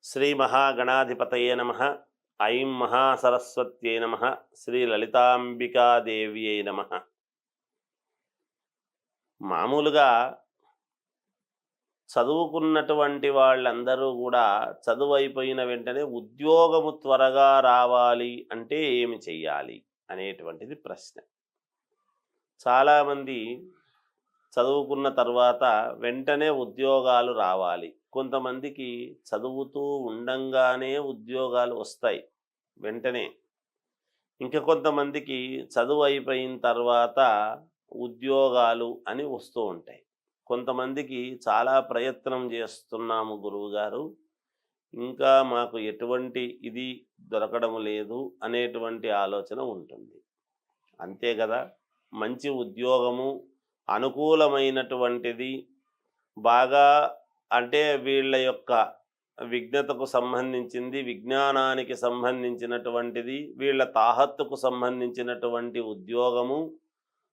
శ్రీ మహాగణాధిపతయే నమ. ఐం మహాసరస్వత్యై నమ. శ్రీ లలితాంబికాదేవ్యై నమ. మామూలుగా చదువుకున్నటువంటి వాళ్ళందరూ కూడా చదువు అయిపోయిన వెంటనే ఉద్యోగము త్వరగా రావాలి అంటే ఏమి చెయ్యాలి అనేటువంటిది ప్రశ్న. చాలామంది చదువుకున్న తర్వాత వెంటనే ఉద్యోగాలు రావాలి. కొంతమందికి చదువుతూ ఉండంగానే ఉద్యోగాలు వస్తాయి వెంటనే. ఇంకా కొంతమందికి చదువు అయిపోయిన తర్వాత ఉద్యోగాలు అని వస్తూ ఉంటాయి. కొంతమందికి చాలా ప్రయత్నం చేస్తున్నాము గురువుగారు, ఇంకా మాకు ఎటువంటి ఇది దొరకడం లేదు అనేటువంటి ఆలోచన ఉంటుంది. అంతే కదా, మంచి ఉద్యోగము అనుకూలమైనటువంటిది బాగా, అంటే వీళ్ళ యొక్క విజ్ఞతకు సంబంధించింది, విజ్ఞానానికి సంబంధించినటువంటిది, వీళ్ళ తాహత్తుకు సంబంధించినటువంటి ఉద్యోగము,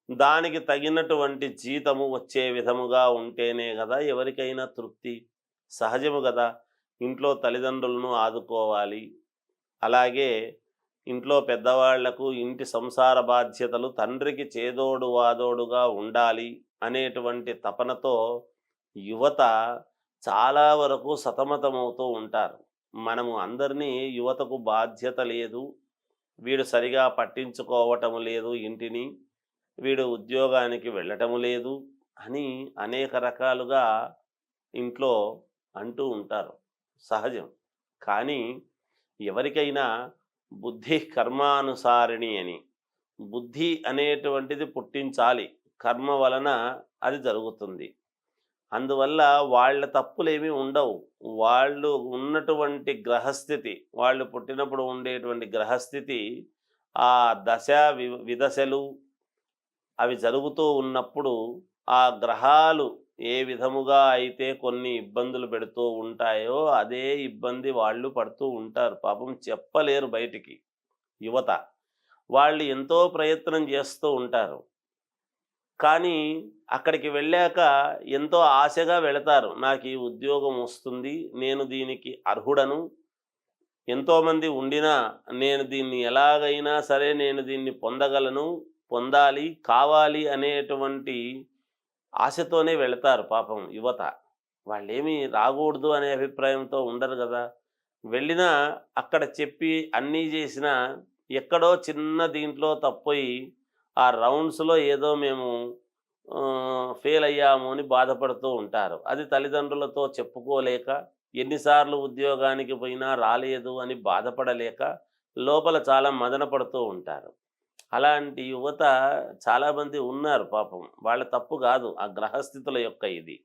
దానికి తగినటువంటి జీతము వచ్చే విధముగా ఉంటేనే కదా ఎవరికైనా తృప్తి. సహజము కదా, ఇంట్లో తల్లిదండ్రులను ఆదుకోవాలి, అలాగే ఇంట్లో పెద్దవాళ్లకు ఇంటి సంసార బాధ్యతలు, తండ్రికి చేదోడు వాదోడుగా ఉండాలి అనేటువంటి తపనతో యువత చాలా వరకు సతమతమవుతూ ఉంటారు. మనము అందరినీ యువతకు బాధ్యత లేదు, వీడు సరిగా పట్టించుకోవటం లేదు ఇంటిని, వీడు ఉద్యోగానికి వెళ్ళటం లేదు అని అనేక రకాలుగా ఇంట్లో అంటూ ఉంటారు. సహజం. కానీ ఎవరికైనా బుద్ధి కర్మానుసారిణి అని, బుద్ధి అనేటువంటిది పుట్టించాలి, కర్మ వలన అది జరుగుతుంది. అందువల్ల వాళ్ళ తప్పులేమీ ఉండవు. వాళ్ళు ఉన్నటువంటి గ్రహస్థితి, వాళ్ళు పుట్టినప్పుడు ఉండేటువంటి గ్రహస్థితి, ఆ దశ విదశలు అవి జరుగుతూ ఉన్నప్పుడు ఆ గ్రహాలు ఏ విధముగా అయితే కొన్ని ఇబ్బందులు పెడుతూ ఉంటాయో అదే ఇబ్బంది వాళ్ళు పడుతూ ఉంటారు. పాపం చెప్పలేరు బయటికి. యువత వాళ్ళు ఎంతో ప్రయత్నం చేస్తూ ఉంటారు, కానీ అక్కడికి వెళ్ళాక ఎంతో ఆశగా వెళతారు. నాకు ఈ ఉద్యోగం వస్తుంది, నేను దీనికి అర్హుడను, ఎంతోమంది ఉండినా నేను దీన్ని ఎలాగైనా సరే నేను దీన్ని పొందగలను, పొందాలి, కావాలి అనేటువంటి ఆశతోనే వెళతారు పాపం యువత. వాళ్ళేమీ రాకూడదు అనే అభిప్రాయంతో ఉండరు కదా. వెళ్ళినా అక్కడ చెప్పి అన్నీ చేసినా ఎక్కడో చిన్న దీంట్లో తప్పయి ఆ రౌండ్స్లో ఏదో మేము ఫెయిల్ అయ్యాము అని బాధపడుతూ ఉంటారు. అది తల్లిదండ్రులతో చెప్పుకోలేక, ఎన్నిసార్లు ఉద్యోగానికి పోయినా రాలేదు అని బాధపడలేక లోపల చాలా మదన పడుతూ ఉంటారు. అలాంటి యువత చాలామంది ఉన్నారు పాపం. వాళ్ళ తప్పు కాదు, ఆ గ్రహస్థితుల యొక్క ఇది.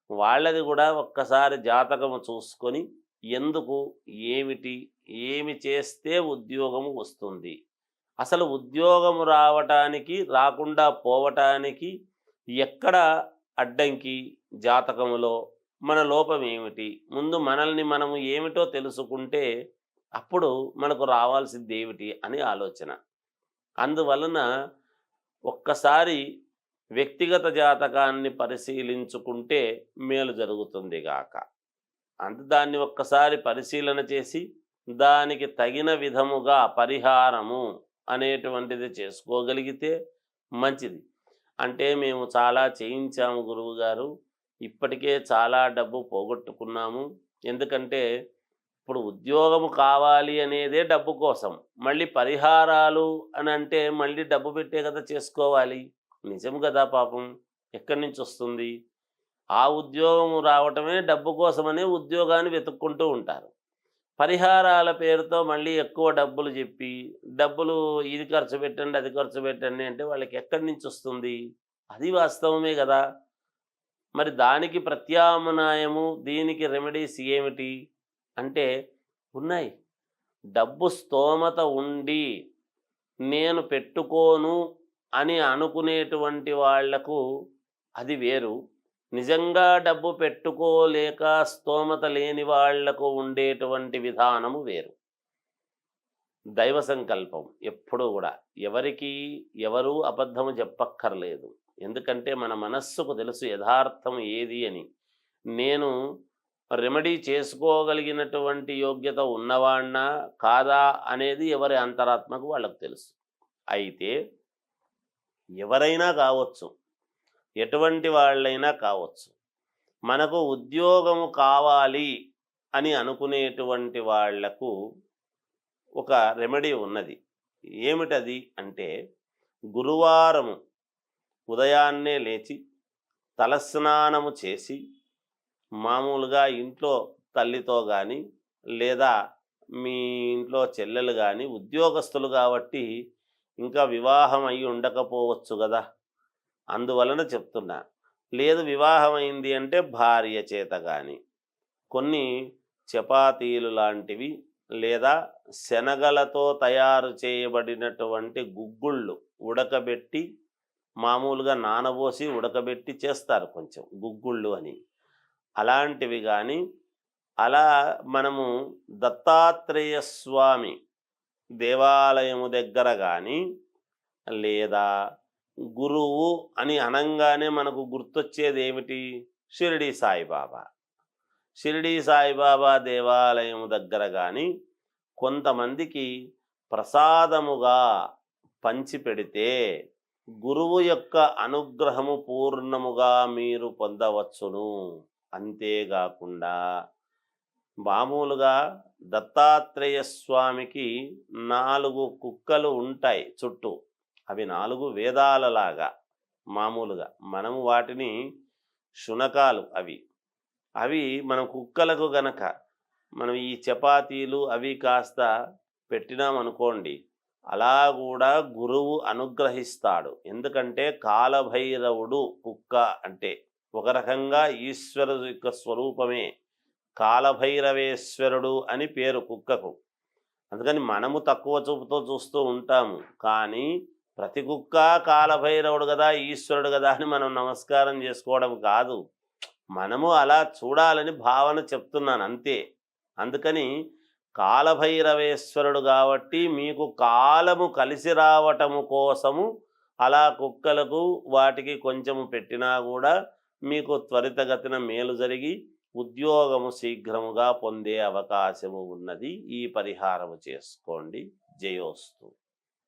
వాళ్ళది కూడా ఒక్కసారి జాతకము చూసుకొని ఎందుకు, ఏమిటి, ఏమి చేస్తే ఉద్యోగము వస్తుంది, అసలు ఉద్యోగము రావటానికి, రాకుండా పోవటానికి ఎక్కడ అడ్డంకి, జాతకములో మన లోపం ఏమిటి, ముందు మనల్ని మనము ఏమిటో తెలుసుకుంటే అప్పుడు మనకు రావాల్సింది ఏమిటి అని ఆలోచన. అందువలన ఒక్కసారి వ్యక్తిగత జాతకాన్ని పరిశీలించుకుంటే మేలు జరుగుతుంది గాక. దాన్ని ఒక్కసారి పరిశీలన చేసి దానికి తగిన విధముగా పరిహారము అనేటువంటిది చేసుకోగలిగితే మంచిది. అంటే మేము చాలా చేయించాము గురువుగారు, ఇప్పటికే చాలా డబ్బు పోగొట్టుకున్నాము. ఎందుకంటే ఇప్పుడు ఉద్యోగము కావాలి అనేదే డబ్బు కోసం, మళ్ళీ పరిహారాలు అని అంటే మళ్ళీ డబ్బు పెట్టే కదా చేసుకోవాలి. నిజం కదా పాపం. ఎక్కడి నుంచి వస్తుంది? ఆ ఉద్యోగము రావటమే డబ్బు కోసమనే ఉద్యోగాన్ని వెతుక్కుంటూ ఉంటారు. పరిహారాల పేరుతో మళ్ళీ ఎక్కువ డబ్బులు చెప్పి, డబ్బులు ఇది ఖర్చు పెట్టండి, అది ఖర్చు పెట్టండి అంటే వాళ్ళకి ఎక్కడి నుంచి వస్తుంది? అది వాస్తవమే కదా. మరి దానికి ప్రత్యామ్నాయము, దీనికి రెమెడీస్ ఏమిటి అంటే ఉన్నాయి. డబ్బు స్తోమత ఉండి నేను పెట్టుకోను అని అనుకునేటువంటి వాళ్లకు అది వేరు. నిజంగా డబ్బు పెట్టుకోలేక స్తోమత లేని వాళ్లకు ఉండేటువంటి విధానము వేరు. దైవ సంకల్పం ఎప్పుడూ కూడా ఎవరూ అబద్ధము చెప్పక్కర్లేదు. ఎందుకంటే మన మనస్సుకు తెలుసు యథార్థం ఏది అని. నేను రెమెడీ చేసుకోగలిగినటువంటి యోగ్యత ఉన్నవాణ్ణా కాదా అనేది ఎవరి అంతరాత్మకు వాళ్ళకు తెలుసు. అయితే ఎవరైనా కావచ్చు, ఎటువంటి వాళ్ళైనా కావచ్చు, మనకు ఉద్యోగము కావాలి అని అనుకునేటువంటి వాళ్లకు ఒక రెమెడీ ఉన్నది. ఏమిటది అంటే, గురువారము ఉదయాన్నే లేచి తలస్నానము చేసి మామూలుగా ఇంట్లో తల్లితో కానీ లేదా మీ ఇంట్లో చెల్లెలు కానీ ఉద్యోగస్తులు కాబట్టి ఇంకా వివాహం అయి ఉండకపోవచ్చు కదా, అందువలన చెప్తున్నా. లేదు వివాహం అయింది అంటే భార్య చేత కానీ కొన్ని చపాతీలు లాంటివి లేదా శనగలతో తయారు చేయబడినటువంటి గుగ్గుళ్ళు ఉడకబెట్టి మామూలుగా నానబోసి ఉడకబెట్టి చేస్తారు కొంచెం గుగ్గుళ్ళు అని, అలాంటివి కానీ, అలా మనము దత్తాత్రేయ స్వామి దేవాలయము దగ్గర కానీ లేదా గురువు అని అనంగానే మనకు గుర్తొచ్చేది ఏమిటి? షిరిడి సాయిబాబా. షిరిడి సాయిబాబా దేవాలయం దగ్గర కానీ కొంతమందికి ప్రసాదముగా పంచిపెడితే గురువు యొక్క అనుగ్రహము పూర్ణముగా మీరు పొందవచ్చును. అంతేకాకుండా మామూలుగా దత్తాత్రేయ స్వామికి 4 కుక్కలు ఉంటాయి చుట్టూ. అవి 4 వేదాలలాగా మామూలుగా మనము వాటిని శునకాలు అవి మనం కుక్కలకు గనక మనం ఈ చపాతీలు అవి కాస్త పెట్టినామనుకోండి, అలా కూడా గురువు అనుగ్రహిస్తాడు. ఎందుకంటే కాలభైరవుడు కుక్క అంటే ఒక రకంగా ఈశ్వరుడు యొక్క స్వరూపమే. కాలభైరవేశ్వరుడు అని పేరు కుక్కకు. అందుకని మనము తక్కువ చూపుతో చూస్తూ ఉంటాము, కానీ ప్రతి కుక్క కాలభైరవుడు కదా, ఈశ్వరుడు కదా అని మనం నమస్కారం చేసుకోవడం కాదు, మనము అలా చూడాలని భావన చెప్తున్నాను అంతే. అందుకని కాలభైరవేశ్వరుడు కాబట్టి మీకు కాలము కలిసి రావటము కోసము అలా కుక్కలకు వాటికి కొంచెము పెట్టినా కూడా మీకు త్వరితగతిన మేలు జరిగి ఉద్యోగము శీఘ్రముగా పొందే అవకాశము ఉన్నది. ఈ పరిహారము చేసుకోండి. జయోస్తు.